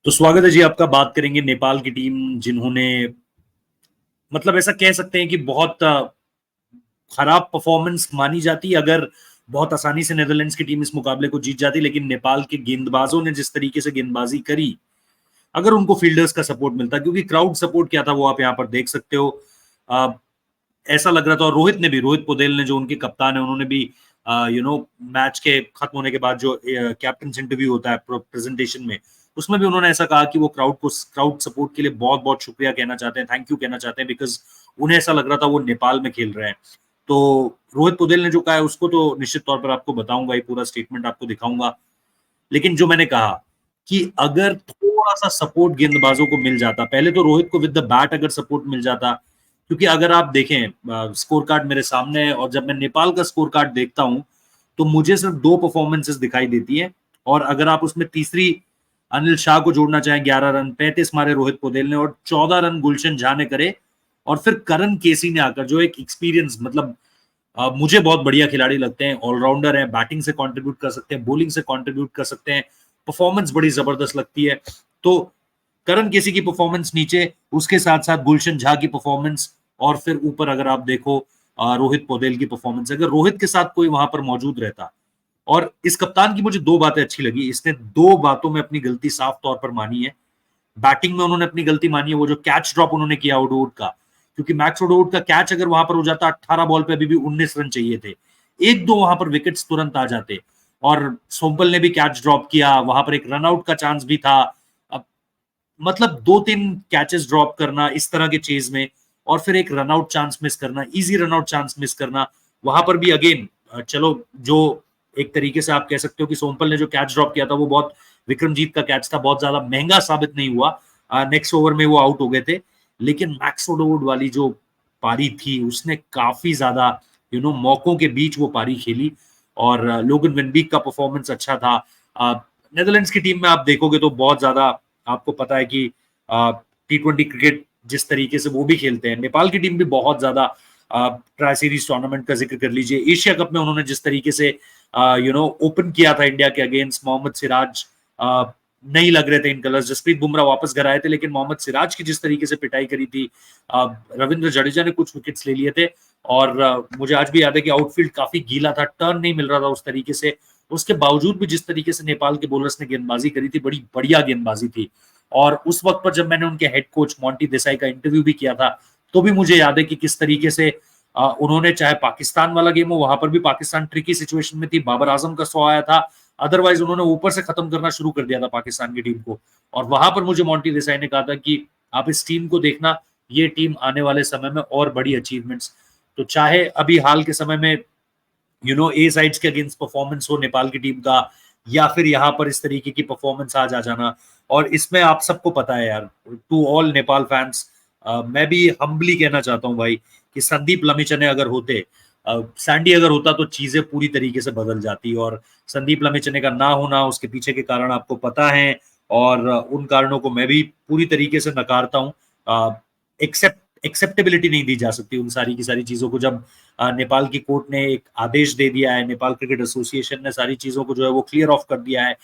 तो स्वागत है जी आपका। बात करेंगे नेपाल की टीम, जिन्होंने मतलब ऐसा कह सकते हैं कि बहुत खराब परफॉर्मेंस मानी जाती अगर बहुत आसानी से नेदरलैंड्स की टीम इस मुकाबले को जीत जाती, लेकिन नेपाल के गेंदबाजों ने जिस तरीके से गेंदबाजी करी, अगर उनको फील्डर्स का सपोर्ट मिलता, क्योंकि क्राउड सपोर्ट क्या था वो आप यहाँ पर देख सकते हो। आ, ऐसा लग रहा था, और रोहित पोदेल ने जो उनके कप्तान है, उन्होंने भी मैच के खत्म होने के बाद जो कैप्टन इंटरव्यू होता है प्रेजेंटेशन में, उसमें भी उन्होंने ऐसा कहा कि वो क्राउड सपोर्ट के लिए बहुत बहुत शुक्रिया कहना चाहते हैं, थैंक यू कहना चाहते हैं, बिकॉज उन्हें ऐसा लग रहा था वो नेपाल में खेल रहे हैं। तो रोहित पोदेल ने जो कहा है उसको तो निश्चित तौर पर आपको बताऊंगा, ये पूरा स्टेटमेंट आपको दिखाऊंगा। लेकिन जो मैंने कहा कि अगर थोड़ा सा सपोर्ट गेंदबाजों को मिल जाता, पहले तो रोहित को विद द बैट अगर सपोर्ट मिल जाता, क्योंकि अगर आप देखें स्कोर कार्ड मेरे सामने है, और जब मैं नेपाल का स्कोर कार्ड देखता हूं तो मुझे सिर्फ 2 परफॉर्मेंसेस दिखाई देती है। और अगर आप उसमें तीसरी अनिल शाह को जोड़ना चाहें, 11 रन 35 मारे रोहित पोदेल ने और 14 रन गुलशन झा ने करे, और फिर करण केसी ने आकर, जो एक एक्सपीरियंस, मतलब मुझे बहुत बढ़िया खिलाड़ी लगते हैं, ऑलराउंडर है, बैटिंग से कंट्रीब्यूट कर सकते हैं, बॉलिंग से कंट्रीब्यूट कर सकते हैं, परफॉर्मेंस बड़ी जबरदस्त लगती है। तो करण केसी की परफॉर्मेंस नीचे, उसके साथ साथ गुलशन झा की परफॉर्मेंस, और फिर ऊपर अगर आप देखो रोहित पोदेल की परफॉर्मेंस, अगर रोहित के साथ कोई वहां पर मौजूद रहता। और इस कप्तान की मुझे 2 बातें अच्छी लगी, इसने 2 बातों में अपनी गलती साफ तौर पर मानी है। बैटिंग में उन्होंने अपनी गलती मानी है, वो जो कैच ड्रॉप उन्होंने किया ओडोड का, क्योंकि मैक्स ओडोड का कैच अगर वहां पर हो जाता, 18 बॉल पे अभी भी 19 रन चाहिए थे, 1-2 वहां पर विकेट्स तुरंत आ जाते। और सोमपल ने भी कैच ड्रॉप किया, वहां पर एक रनआउट का चांस भी था। अब मतलब 2-3 कैचेस ड्रॉप करना इस तरह के चेज में, और फिर एक रनआउट चांस मिस करना, इजी रनआउट चांस मिस करना, वहां पर भी अगेन चलो, जो एक तरीके से आप कह सकते हो कि सोमपल ने जो कैच ड्रॉप किया था वो बहुत विक्रमजीत का कैच था, बहुत ज्यादा महंगा साबित नहीं हुआ, नेक्स्ट ओवर में वो आउट हो गए थे। लेकिन मैक्स ओडोवुड वाली जो पारी थी, उसने काफी ज्यादा मौकों के बीच वो पारी खेली, और लोगन वेनबीक का परफॉर्मेंस अच्छा था। नेदरलैंड्स की टीम में आप देखोगे तो बहुत ज्यादा आपको पता है कि T20 क्रिकेट जिस तरीके से वो भी खेलते हैं, नेपाल की टीम भी बहुत ज्यादा, ट्राई सीरीज टूर्नामेंट का जिक्र कर लीजिए, एशिया कप में उन्होंने जिस तरीके से ओपन किया था इंडिया के अगेंस्ट, मोहम्मद सिराज नहीं लग रहे थे इन कलर्स, जसप्रीत बुमराह वापस घर आए थे, लेकिन मोहम्मद सिराज की जिस तरीके से पिटाई करी थी, रविंद्र जडेजा ने कुछ विकेट्स ले लिए थे, और मुझे आज भी याद है कि आउटफील्ड काफी गीला था, टर्न नहीं मिल रहा था उस तरीके से, उसके बावजूद भी जिस तरीके से नेपाल के बॉलर्स ने गेंदबाजी करी थी, बड़ी बढ़िया गेंदबाजी थी। और उस वक्त पर जब मैंने उनके हेड कोच मोंटी देसाई का इंटरव्यू भी किया था, तो भी मुझे याद है कि किस तरीके से उन्होंने, चाहे पाकिस्तान वाला गेम हो, वहां पर भी पाकिस्तान ट्रिकी सिचुएशन में थी, बाबर आजम का 100 आया था, अदरवाइज उन्होंने ऊपर से खत्म करना शुरू कर दिया था पाकिस्तान की टीम को। और वहां पर मुझे मोंटी देसाई ने कहा था कि आप इस टीम को देखना, ये टीम आने वाले समय में और बड़ी अचीवमेंट्स, तो चाहे अभी हाल के समय में ए साइड्स के अगेंस्ट परफॉर्मेंस हो नेपाल की टीम का, या फिर यहाँ पर इस तरीके की परफॉर्मेंस आज आ जाना। और इसमें आप सबको पता है यार, टू ऑल नेपाल फैंस, मैं भी हम्बली कहना चाहता हूँ भाई, कि संदीप लमिचने अगर होते, सैंडी अगर होता, तो चीजें पूरी तरीके से बदल जाती। और संदीप लमिचने का ना होना, उसके पीछे के कारण आपको पता है, और उन कारणों को मैं भी पूरी तरीके से नकारता हूँ। एक्सेप्टेबिलिटी नहीं दी जा सकती उन सारी की सारी चीजों को, जब नेपाल की कोर्ट ने एक आदेश दे दिया है, नेपाल क्रिकेट एसोसिएशन ने सारी चीजों को जो है वो क्लियर ऑफ कर दिया है,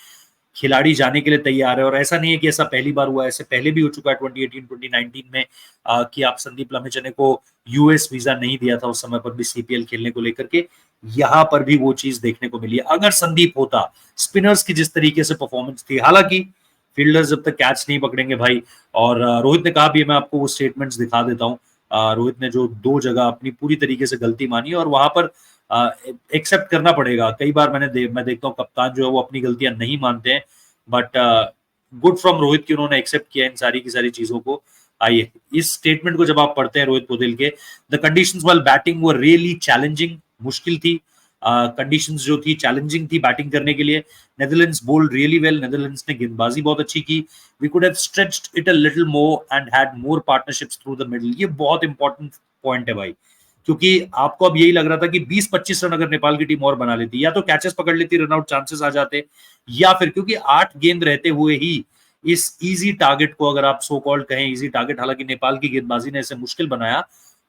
खिलाड़ी जाने के लिए तैयार है। और ऐसा नहीं है कि ऐसा पहली बार हुआ है, ऐसे पहले भी हो चुका है 2018 2019 में, कि आप संदीप लमिचने को यूएस वीजा नहीं दिया था उस समय पर भी सीपीएल खेलने को लेकर के, यहाँ पर भी वो चीज देखने को मिली है। अगर संदीप होता, स्पिनर्स की जिस तरीके से परफॉर्मेंस थी, हालांकि फील्डर्स जब तक कैच नहीं पकड़ेंगे भाई, और रोहित ने कहा भी, मैं आपको वो स्टेटमेंट्स दिखा देता हूँ, रोहित ने जो 2 जगह अपनी पूरी तरीके से गलती मानी, और वहां पर एक्सेप्ट करना पड़ेगा। कई बार मैं देखता हूँ कप्तान जो है वो अपनी गलतियां नहीं मानते हैं, बट गुड फ्रॉम रोहित की उन्होंने एक्सेप्ट किया इन सारी की सारी चीजों को। आइए इस स्टेटमेंट को जब आप पढ़ते हैं रोहित पोदेल के, the conditions while batting were really challenging, मुश्किल थी, कंडीशंस जो थी चैलेंजिंग थी बैटिंग करने के लिए। Netherlands bowled really well, Netherlands ने गेंदबाजी बहुत अच्छी की, we could have stretched it a little more and had more partnerships through the middle. ये बहुत इंपॉर्टेंट पॉइंट है भाई, क्योंकि आपको अब यही लग रहा था कि 20-25 रन अगर नेपाल की टीम और बना लेती, या तो कैचेस पकड़ लेती, रनआउट चांसेस आ जाते, या फिर क्योंकि 8 गेंद रहते हुए ही इस इजी टारगेट को, अगर आप सो कॉल्ड कहें इजी टारगेट, हालांकि नेपाल की गेंदबाजी ने इसे मुश्किल बनाया,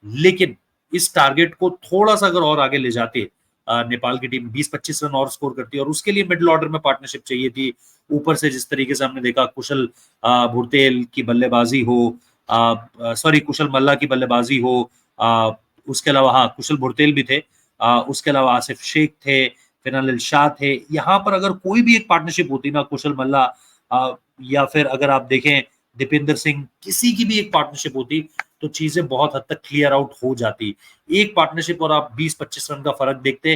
लेकिन इस टारगेट को थोड़ा सा अगर और आगे ले जाते, नेपाल की टीम 20-25 रन और स्कोर करती है, और उसके लिए मिडिल ऑर्डर में पार्टनरशिप चाहिए थी। ऊपर से जिस तरीके से हमने देखा, कुशल भुरतेल की बल्लेबाजी हो, सॉरी कुशल मल्ला की बल्लेबाजी हो, उसके अलावा हाँ कुशल भुरतेल भी थे, उसके अलावा आसिफ शेख थे, फिनालिल शाह थे। यहाँ पर अगर कोई भी एक पार्टनरशिप होती ना, कुशल मल्ला या फिर अगर आप देखें दीपेंद्र सिंह, किसी की भी एक पार्टनरशिप होती तो चीजें बहुत हद तक क्लियर आउट हो जाती। एक पार्टनरशिप और आप 20-25 रन का फर्क देखते,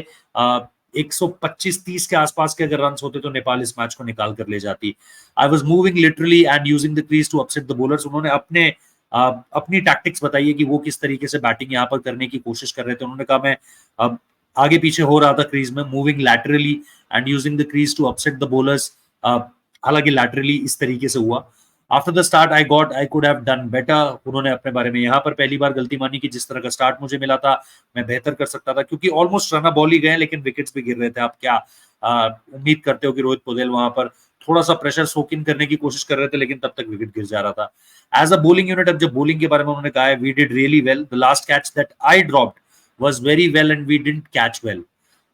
125-30 के आसपास के अगर रन होते तो नेपाल इस मैच को निकाल कर ले जाती। I was moving literally and using the crease to upset the bowlers. उन्होंने अपनी टैक्टिक्स बताई है कि वो किस तरीके से बैटिंग यहाँ पर करने की कोशिश कर रहे थे। उन्होंने कहा मैं अब आगे पीछे हो रहा था क्रीज में, moving laterally and using the crease to upset the bowlers. हालांकि लैटरली इस तरीके से हुआ। After the start I could have done better. उन्होंने अपने बारे में यहाँ पर पहली बार गलती मानी कि जिस तरह का स्टार्ट मुझे मिला था मैं बेहतर कर सकता था, क्योंकि ऑलमोस्ट रन बॉल ही गए लेकिन विकेट्स भी गिर रहे थे। आप क्या उम्मीद करते हो कि रोहित पौडेल वहां पर थोड़ा सा प्रेशर सोक इन करने की कोशिश कर रहे थे, लेकिन तब तक विकेट गिर जा रहा था। एज अ बॉलिंग यूनिट, अब जब बॉलिंग के बारे में उन्होंने कहा है, we did really well, the last catch that I dropped was very well and we didn't catch well.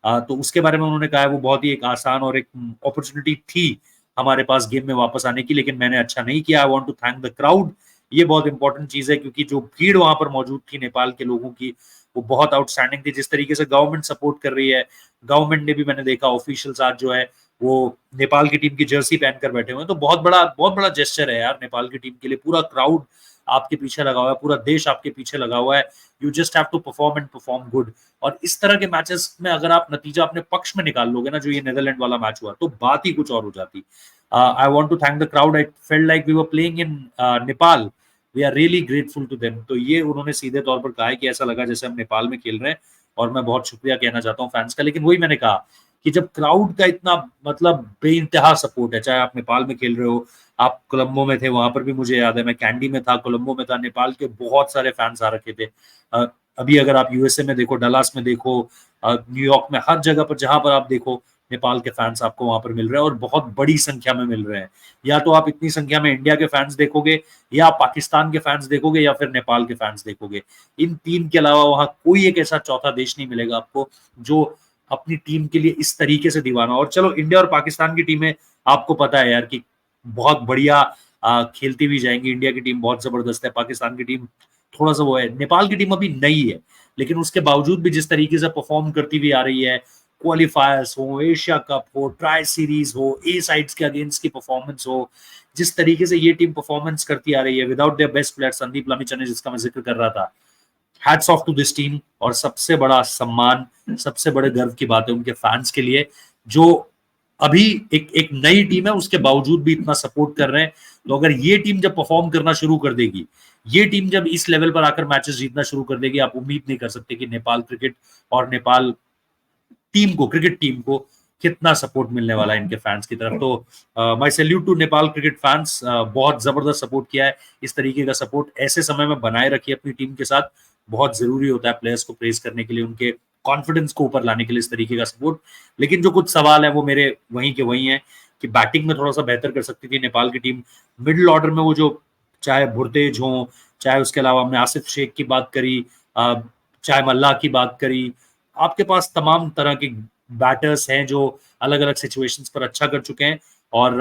तो उसके बारे में उन्होंने कहा है वो बहुत ही एक आसान और एक अपॉर्चुनिटी थी हमारे पास गेम में वापस आने की, लेकिन मैंने अच्छा नहीं किया। I want to thank the crowd. ये बहुत इंपॉर्टेंट चीज है, क्योंकि जो भीड़ वहां पर मौजूद थी नेपाल के लोगों की, वो बहुत आउटस्टैंडिंग थी। जिस तरीके से गवर्नमेंट सपोर्ट कर रही है, गवर्नमेंट ने भी, मैंने देखा ऑफिशियल्स आज जो है वो नेपाल की टीम की जर्सी पहनकर बैठे हुए हैं। तो बहुत बड़ा जेस्चर है यार नेपाल की टीम के लिए। पूरा क्राउड आपके पीछे लगा हुआ है, पूरा देश आपके पीछे लगा हुआ है। You just have to perform and perform good. और इस तरह के मैचेस में अगर आप नतीजा अपने पक्ष में निकाल लोगे ना, जो ये नीदरलैंड वाला मैच हुआ, तो बात ही कुछ और हो जाती। I want to thank the crowd. I felt like we were playing in Nepal. We are really grateful to them. तो ये उन्होंने सीधे तौर पर कहा है कि ऐसा लगा जैसे हम नेपाल में खेल रहे हैं, और मैं बहुत शुक्रिया कहना चाहता हूँ फैंस का। लेकिन वही मैंने कहा कि जब क्राउड का इतना मतलब बेइंतहा सपोर्ट है, चाहे आप नेपाल में खेल रहे हो, आप कोलंबो में थे, वहां पर भी मुझे याद है मैं कैंडी में था, कोलंबो में था, नेपाल के बहुत सारे फैंस आ रखे थे। अभी अगर आप यूएसए में देखो, डलास में देखो, न्यूयॉर्क में, हर जगह पर जहां पर आप देखो, नेपाल के फैंस आपको वहां पर मिल रहे हैं, और बहुत बड़ी संख्या में मिल रहे हैं। या तो आप इतनी संख्या में इंडिया के फैंस देखोगे, या पाकिस्तान के फैंस देखोगे, या फिर नेपाल के फैंस देखोगे। इन तीन के अलावा वहां कोई एक ऐसा चौथा देश नहीं मिलेगा आपको जो अपनी टीम के लिए इस तरीके से दीवाना। और चलो इंडिया और पाकिस्तान की टीमें आपको पता है यार कि बहुत बढ़िया खेलती भी जाएंगी। इंडिया की टीम बहुत जबरदस्त है, पाकिस्तान की टीम थोड़ा सा वो है, नेपाल की टीम अभी नई है, लेकिन उसके बावजूद भी जिस तरीके से परफॉर्म करती हुई आ रही है, क्वालिफायर्स हो, एशिया कप हो, ट्राई सीरीज हो, ए साइड्स के अगेंस्ट की परफॉर्मेंस हो, जिस तरीके से ये टीम परफॉर्मेंस करती आ रही है without their best player Sandeep Lamichhane, जिसका मैं जिक्र कर रहा था, hats off to this team. और सबसे बड़ा सम्मान, सबसे बड़े गर्व की बात है उनके फैंस के लिए, जो अभी एक नई टीम है, उसके बावजूद भी इतना सपोर्ट कर रहे हैं। तो अगर ये टीम जब परफॉर्म करना शुरू कर देगी, ये टीम जब इस लेवल पर आकर मैचेस जीतना शुरू कर देगी, आप उम्मीद नहीं कर सकते कि नेपाल क्रिकेट और नेपाल टीम को, क्रिकेट टीम को कितना सपोर्ट मिलने वाला है इनके फैंस की तरफ। तो my salute to Nepal cricket fans, बहुत जबरदस्त सपोर्ट किया है। इस तरीके का सपोर्ट ऐसे समय में बनाए रखिए अपनी टीम के साथ, बहुत जरूरी होता है प्लेयर्स को प्रेज करने के लिए, उनके कॉन्फिडेंस को ऊपर लाने के लिए इस तरीके का सपोर्ट। लेकिन जो कुछ सवाल है वो मेरे वहीं के वहीं है कि बैटिंग में थोड़ा सा बेहतर कर सकती थी नेपाल की टीम। मिडिल ऑर्डर में वो जो, चाहे भुरतेज हो, चाहे उसके अलावा हमने आसिफ शेख की बात करी, चाहे मल्ला की बात करी, आपके पास तमाम तरह के बैटर्स हैं जो अलग अलग सिचुएशंस पर अच्छा कर चुके हैं। और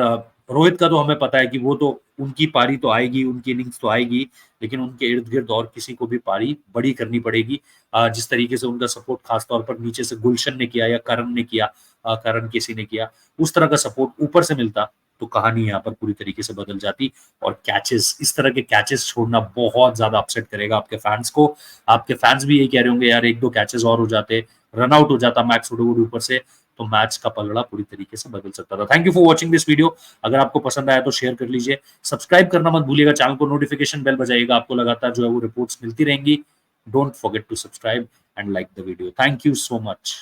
रोहित का तो हमें पता है कि वो तो, उनकी पारी तो आएगी, उनकी इनिंग्स तो आएगी, लेकिन उनके इर्द गिर्द और किसी को भी पारी बड़ी करनी पड़ेगी। जिस तरीके से उनका सपोर्ट खासतौर पर नीचे से गुलशन ने किया, या करण ने किया, करण केसी ने किया, उस तरह का सपोर्ट ऊपर से मिलता तो कहानी यहाँ पर पूरी तरीके से बदल जाती। और कैचेस, इस तरह के कैचेस छोड़ना बहुत ज्यादा अपसेट करेगा आपके फैंस को। आपके फैंस भी यही कह रहे होंगे यार एक दो कैचेस और हो जाते, रन आउट हो जाता मैक्स वुडवुड ऊपर से, तो मैच का पलड़ा पूरी तरीके से बदल सकता था। Thank you for watching this video. अगर आपको पसंद आया तो शेयर कर लीजिए, सब्सक्राइब करना मत भूलिएगा, चैनल को नोटिफिकेशन बेल बजाइएगा, आपको लगातार जो है वो रिपोर्ट्स मिलती रहेंगी। Don't forget to subscribe and like the video. Thank you so much.